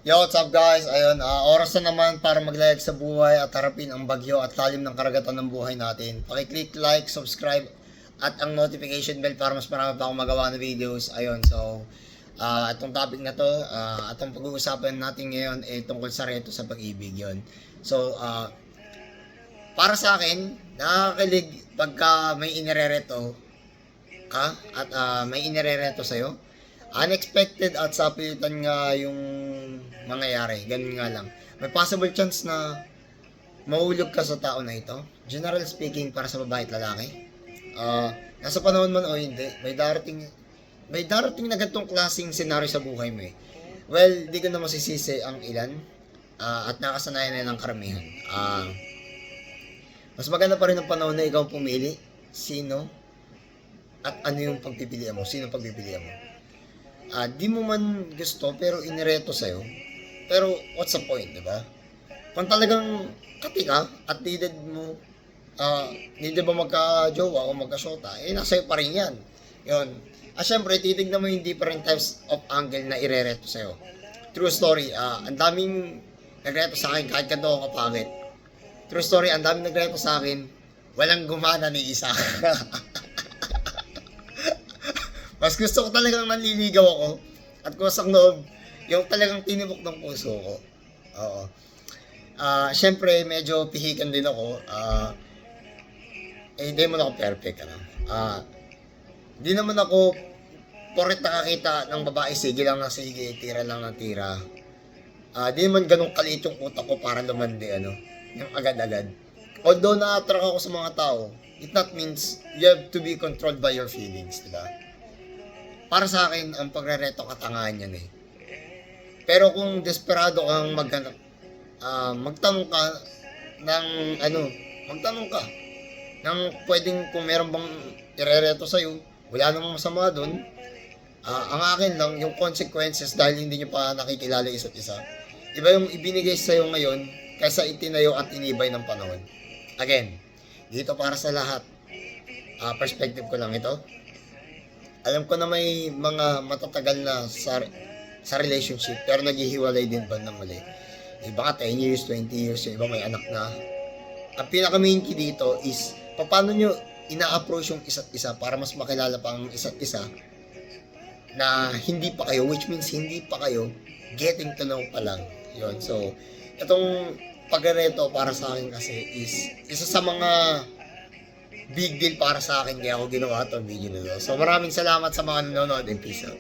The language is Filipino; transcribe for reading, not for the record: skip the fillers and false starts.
Yo, what's up guys? Ayun, oras na naman para maglayag sa buhay at harapin ang bagyo at lalim ng karagatan ng buhay natin. Paki-click like, subscribe at ang notification bell para mas marami pa akong magawa na videos. Ayun, so itong topic na to, atong pag-uusapan natin ngayon ay tungkol sa reto sa pag-ibig yon. So, para sa akin, nakakakilig pagka may inirereto ka at may inirereto sa'yo. Unexpected at sa pilitan nga yung mangyayari. Ganun nga lang. May possible chance na mahulog ka sa tao na ito. General speaking, para sa babae at lalaki. Nasa panahon man o hindi, may darating na ganitong klaseng senaryo sa buhay mo eh. Well, di ko na masisisi ang ilan. At nakasanayan na ng karamihan. Mas maganda pa rin ang panahon na ikaw pumili. Sino? At ano yung pagpipilian mo? Sino pagpipilian mo? Di mo man gusto pero inireto sa'yo. Pero what's the point, di ba? Kung talagang kati ka at needed mo, needed ba magka-jowa o magka-shota, nasa'yo pa rin yan. Yun. Syempre, titignan mo yung different types of angle na irereto sa'yo. True story, ang daming nagreto sa akin kahit ganito ako kapangit. True story, ang daming nagreto sa akin, walang gumana ni isa. Mas gusto ko talagang nanliligaw ako at kusang loob yung talagang tinibok ng puso ko. Oo. Syempre, medyo pihikan din ako. Hindi mo na ako perfect. Hindi naman ako porket nakakita ng babae, sige lang na sige, tira lang na tira. Di naman ganun kaliit yung utak ko para lumandi, yung agad-agad. Although na-attract ako sa mga tao, it not means you have to be controlled by your feelings, diba? Para sa akin, ang pagrereto katangahan yan eh. Pero kung desperado kang magtanong ka ng pwedeng kung meron bang irereto sa'yo, wala namang masama dun. Ang akin lang, yung consequences dahil hindi nyo pa nakikilala isa't isa. Iba yung ibinigay sa'yo ngayon kaysa itinayo at inibay ng panahon. Again, dito para sa lahat, perspective ko lang ito. Alam ko na may mga matatagal na sa relationship pero naghihiwalay din bandang muli. Iba ka 10 years, 20 years, yung iba may anak na. Ang pinaka-main key dito is paano nyo ina-approach yung isa't isa para mas makilala pa ang isa't isa na hindi pa kayo, which means hindi pa kayo, getting to know pa lang. Yun. So, itong pagreto para sa akin kasi is isa sa mga big deal para sa akin kaya ako ginawa itong video na to. So maraming salamat sa mga nanonood and peace out.